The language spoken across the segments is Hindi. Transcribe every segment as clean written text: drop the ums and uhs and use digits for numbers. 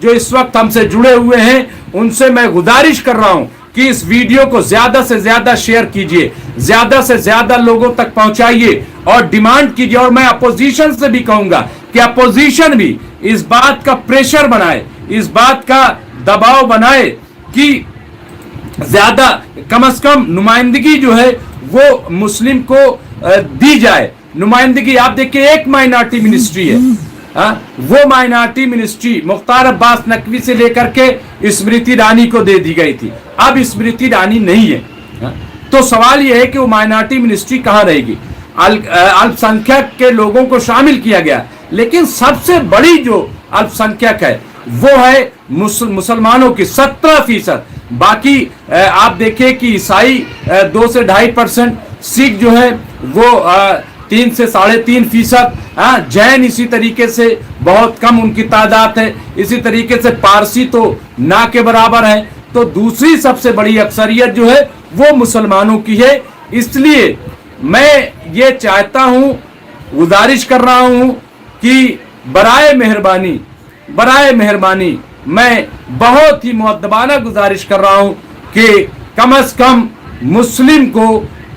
जो इस वक्त हमसे जुड़े हुए हैं उनसे मैं गुजारिश कर रहा हूं कि इस वीडियो को ज्यादा से ज्यादा शेयर कीजिए, ज्यादा से ज्यादा लोगों तक पहुंचाइए और डिमांड कीजिए। और मैं अपोजिशन से भी कहूंगा कि अपोजिशन भी इस बात का प्रेशर बनाए, इस बात का दबाव बनाए कि ज्यादा कम से कम नुमाइंदगी जो है वो मुस्लिम को दी जाए। नुमाइंदगी आप देखिए, एक माइनॉरिटी मिनिस्ट्री है, वो माइनॉरिटी मिनिस्ट्री मुख्तार अब्बास नकवी से लेकर के स्मृति ईरानी को दे दी गई थी, अब स्मृति ईरानी नहीं है। तो सवाल यह है कि वो माइनॉरिटी मिनिस्ट्री कहां रहेगी। अल्पसंख्यक के लोगों को शामिल किया गया, लेकिन सबसे बड़ी जो अल्पसंख्यक है वो है मुसलमानों की 17%। बाकी आप देखिए कि ईसाई 2 से 2.5%, सिख जो है वो 3 से 3.5%, जैन इसी तरीके से बहुत कम उनकी तादाद है, इसी तरीके से पारसी तो ना के बराबर है। तो दूसरी सबसे बड़ी अक्सरियत जो है वो मुसलमानों की है। इसलिए मैं ये चाहता हूं, गुजारिश कर रहा हूं कि बराए मेहरबानी मैं बहुत ही मुअद्दबाना गुजारिश कर रहा हूं कि कम से कम मुस्लिम को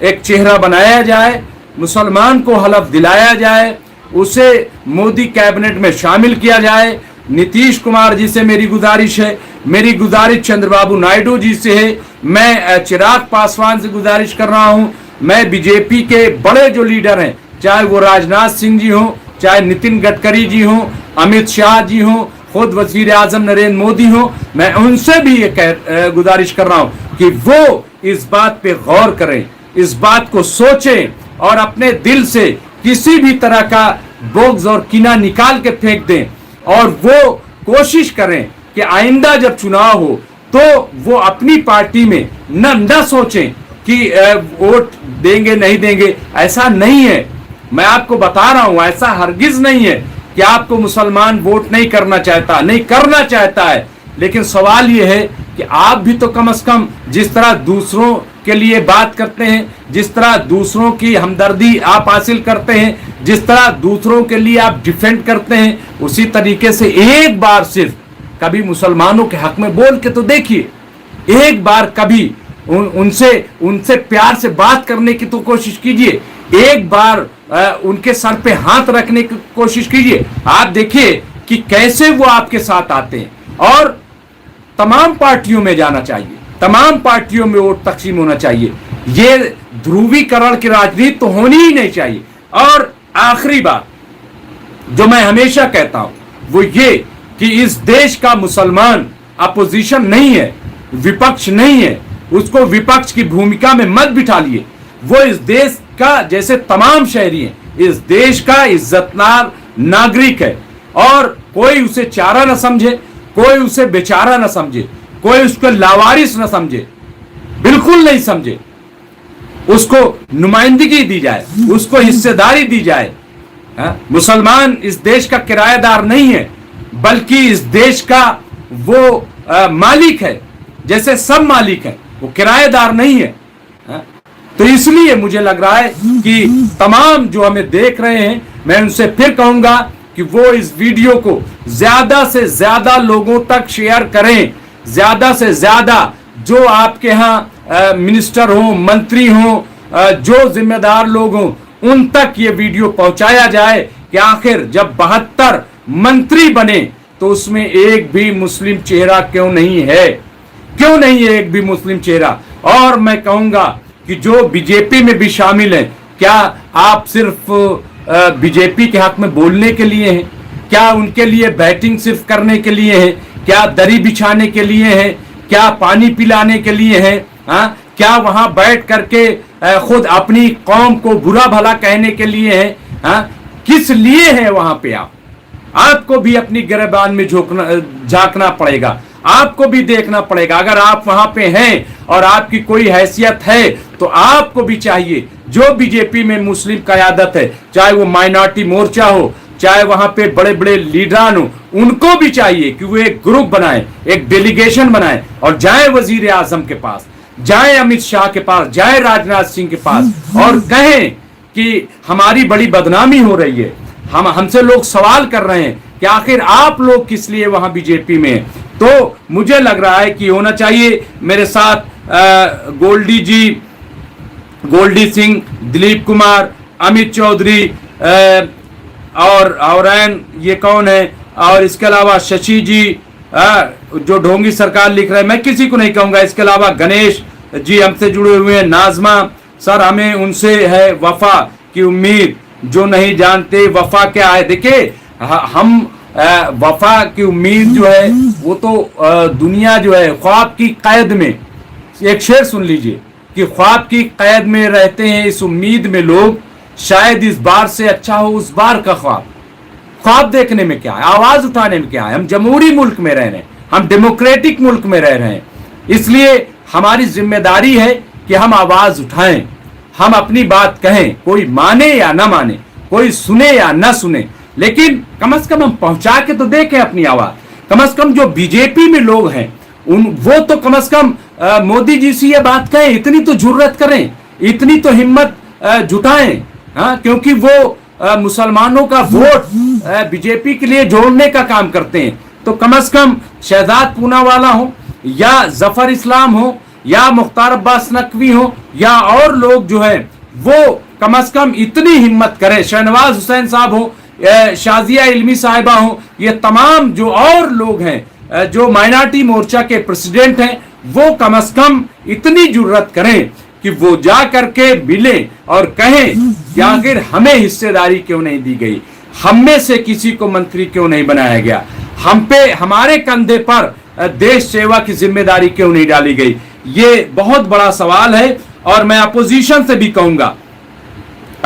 एक चेहरा बनाया जाए, मुसलमान को हलफ दिलाया जाए, उसे मोदी कैबिनेट में शामिल किया जाए। नीतीश कुमार जी से मेरी गुजारिश है, मेरी गुजारिश चंद्रबाबू नायडू जी से है, मैं चिराग पासवान से गुजारिश कर रहा हूं, मैं बीजेपी के बड़े जो लीडर हैं, चाहे वो राजनाथ सिंह जी हों, चाहे नितिन गडकरी जी हों, अमित शाह जी हों, खुद वजीर आजम नरेंद्र मोदी हों, मैं उनसे भी ये गुजारिश कर रहा हूं कि वो इस बात पे गौर करें, इस बात को सोचें और अपने दिल से किसी भी तरह का बोग्ज और कीना निकाल के फेंक दें और वो कोशिश करें कि आइंदा जब चुनाव हो तो वो अपनी पार्टी में न सोचें कि वोट देंगे नहीं देंगे। ऐसा नहीं है, मैं आपको बता रहा हूं, ऐसा हरगिज नहीं है कि आपको मुसलमान वोट नहीं करना चाहता है। लेकिन सवाल यह है कि आप भी तो कम से कम जिस तरह दूसरों के लिए बात करते हैं, जिस तरह दूसरों की हमदर्दी आप हासिल करते हैं, जिस तरह दूसरों के लिए आप डिफेंड करते हैं, उसी तरीके से एक बार सिर्फ कभी मुसलमानों के हक में बोल के तो देखिए, एक बार कभी उनसे प्यार से बात करने की तो कोशिश कीजिए, एक बार उनके सर पे हाथ रखने की कोशिश कीजिए। आप देखिए कि कैसे वो आपके साथ आते हैं। और तमाम पार्टियों में जाना चाहिए, तमाम पार्टियों में वोट तकसीम होना चाहिए। ये ध्रुवीकरण की राजनीति तो होनी ही नहीं चाहिए। और आखिरी बात जो मैं हमेशा कहता हूं वो ये कि इस देश का मुसलमान अपोजिशन नहीं है, विपक्ष नहीं है, उसको विपक्ष की भूमिका में मत बिठालिए। वो इस देश का जैसे तमाम शहरी हैं, इस देश का इज्जतदार नागरिक है और कोई उसे चारा न समझे, कोई उसे बेचारा न समझे, कोई उसको लावारिस न समझे, बिल्कुल नहीं समझे। उसको नुमाइंदगी दी जाए, उसको हिस्सेदारी दी जाए। मुसलमान इस देश का किराएदार नहीं है, बल्कि इस देश का वो मालिक है, जैसे सब मालिक है, वो किराएदार नहीं है। तो इसलिए मुझे लग रहा है कि तमाम जो हमें देख रहे हैं, मैं उनसे फिर कहूंगा कि वो इस वीडियो को ज्यादा से ज्यादा लोगों तक शेयर करें, ज्यादा से ज्यादा जो आपके यहाँ मिनिस्टर हो, मंत्री हो, जो जिम्मेदार लोग हों, उन तक ये वीडियो पहुंचाया जाए कि आखिर जब 72 मंत्री बने तो उसमें एक भी मुस्लिम चेहरा क्यों नहीं है, क्यों नहीं है एक भी मुस्लिम चेहरा। और मैं कहूंगा कि जो बीजेपी में भी शामिल हैं, क्या आप सिर्फ बीजेपी के हक में बोलने के लिए हैं? क्या उनके लिए बैटिंग सिर्फ करने के लिए है? क्या दरी बिछाने के लिए है? क्या पानी पिलाने के लिए है? क्या वहां बैठ करके खुद अपनी कौम को बुरा भला कहने के लिए है? किस लिए है वहां पे? आपको भी अपनी गिरबान में झांकना पड़ेगा, आपको भी देखना पड़ेगा। अगर आप वहां पे हैं और आपकी कोई हैसियत है तो आपको भी चाहिए, जो बीजेपी में मुस्लिम क़यादत है, चाहे वो माइनॉरिटी मोर्चा हो, चाहे वहां पे बड़े बड़े लीडरान हो, उनको भी चाहिए कि वो एक ग्रुप बनाए, एक डेलीगेशन बनाए और जाए वजीर आजम के पास, जाए अमित शाह के पास, जाए राजनाथ सिंह के पास और कहें कि हमारी बड़ी बदनामी हो रही है, हमसे लोग सवाल कर रहे हैं कि आखिर आप लोग किस लिए वहां बीजेपी में हैं। तो मुझे लग रहा है कि होना चाहिए। मेरे साथ गोल्डी सिंह, दिलीप कुमार, अमित चौधरी और ये कौन है, और इसके अलावा शशि जी जो ढोंगी सरकार लिख रहे हैं, मैं किसी को नहीं कहूंगा। इसके अलावा गणेश जी हमसे जुड़े हुए हैं, नाजमा सर, हमें उनसे है वफा की उम्मीद, जो नहीं जानते वफा क्या है। देखिए हम वफा की उम्मीद जो है वो तो दुनिया जो है ख्वाब की कैद में, एक शेर सुन लीजिए कि ख्वाब की कैद में रहते हैं इस उम्मीद में लोग, शायद इस बार से अच्छा हो उस बार का ख्वाब। ख्वाब देखने में क्या है, आवाज उठाने में क्या है। हम जमहूरी मुल्क में रह रहे हैं, हम डेमोक्रेटिक मुल्क में रह रहे हैं, इसलिए हमारी जिम्मेदारी है कि हम आवाज उठाएं, हम अपनी बात कहें। कोई माने या ना माने, कोई सुने या ना सुने, लेकिन कम से कम हम पहुंचा के तो देखें अपनी आवाज। कम से कम जो बीजेपी में लोग हैं वो तो कम से कम मोदी जी से ये बात कहें, इतनी तो जुर्रत करें, इतनी तो हिम्मत जुटाएं। हाँ, क्योंकि वो मुसलमानों का वोट बीजेपी के लिए जोड़ने का काम करते हैं। तो कम से कम शहजाद पूनावाला हो या जफर इस्लाम हो या मुख्तार अब्बास नकवी हो या और लोग जो है वो कम से कम इतनी हिम्मत करें। शहनवाज हुसैन साहब हो, शाजिया इल्मी साहिबा हो, ये तमाम जो और लोग हैं जो माइनॉरिटी मोर्चा के प्रेसिडेंट हैं, वो कम से कम इतनी जुर्रत करें कि वो जा करके मिले और कहें कि आखिर हमें हिस्सेदारी क्यों नहीं दी गई, हम में से किसी को मंत्री क्यों नहीं बनाया गया, हम पे हमारे कंधे पर देश सेवा की जिम्मेदारी क्यों नहीं डाली गई। ये बहुत बड़ा सवाल है। और मैं अपोजिशन से भी कहूंगा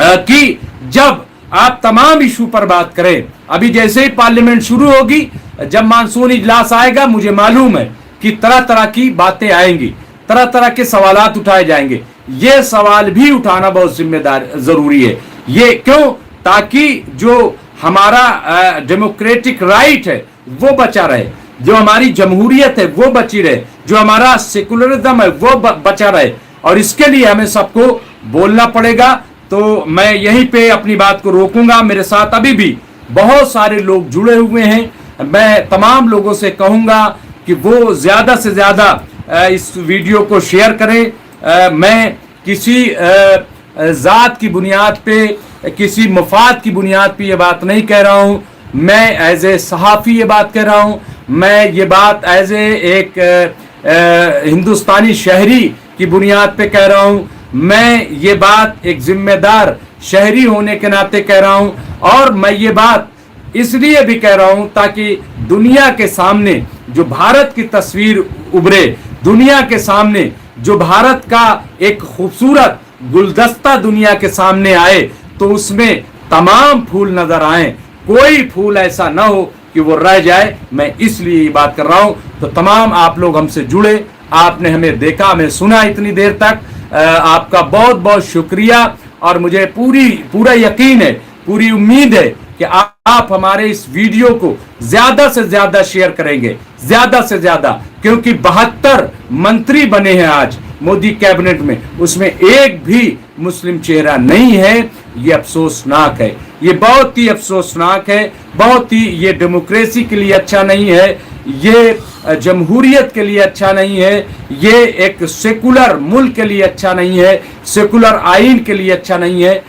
कि जब आप तमाम इशू पर बात करें, अभी जैसे ही पार्लियामेंट शुरू होगी, जब मानसून इजलास आएगा, मुझे मालूम है कि तरह तरह की बातें आएंगी, तरह तरह के सवालात उठाए जाएंगे। ये सवाल भी उठाना बहुत जिम्मेदार जरूरी है। ये क्यों? ताकि जो हमारा डेमोक्रेटिक राइट है वो बचा रहे, जो हमारी जमहूरियत है वो बची रहे, जो हमारा सेकुलरिज्म है वो बचा रहे। और इसके लिए हमें सबको बोलना पड़ेगा। तो मैं यहीं पे अपनी बात को रोकूंगा। मेरे साथ अभी भी बहुत सारे लोग जुड़े हुए हैं। मैं तमाम लोगों से कहूंगा कि वो ज्यादा से ज्यादा इस वीडियो को शेयर करें। मैं किसी जात की बुनियाद पे, किसी मफाद की बुनियाद पे ये बात नहीं कह रहा हूं। मैं एज ए सहाफ़ी ये बात कह रहा हूं। मैं ये बात एज ए एक हिंदुस्तानी शहरी की बुनियाद पे कह रहा हूं। मैं ये बात एक जिम्मेदार शहरी होने के नाते कह रहा हूं। और मैं ये बात इसलिए भी कह रहा हूं ताकि दुनिया के सामने जो भारत की तस्वीर उभरे, दुनिया के सामने जो भारत का एक खूबसूरत गुलदस्ता दुनिया के सामने आए, तो उसमें तमाम फूल नजर आए, कोई फूल ऐसा ना हो कि वो रह जाए। मैं इसलिए ये बात कर रहा हूं। तो तमाम आप लोग हमसे जुड़े, आपने हमें देखा, हमें सुना इतनी देर तक, आपका बहुत बहुत शुक्रिया। और मुझे पूरा यकीन है, पूरी उम्मीद है कि आप हमारे इस वीडियो को ज्यादा से ज्यादा शेयर करेंगे, ज्यादा से ज्यादा, क्योंकि 72 मंत्री बने हैं आज मोदी कैबिनेट में, उसमें एक भी मुस्लिम चेहरा नहीं है। ये अफसोसनाक है, ये बहुत ही अफसोसनाक है, बहुत ही ये डेमोक्रेसी के लिए अच्छा नहीं है, ये जमहूरियत के लिए अच्छा नहीं है, ये एक सेकुलर मुल्क के लिए अच्छा नहीं है, सेकुलर आइन के लिए अच्छा नहीं है।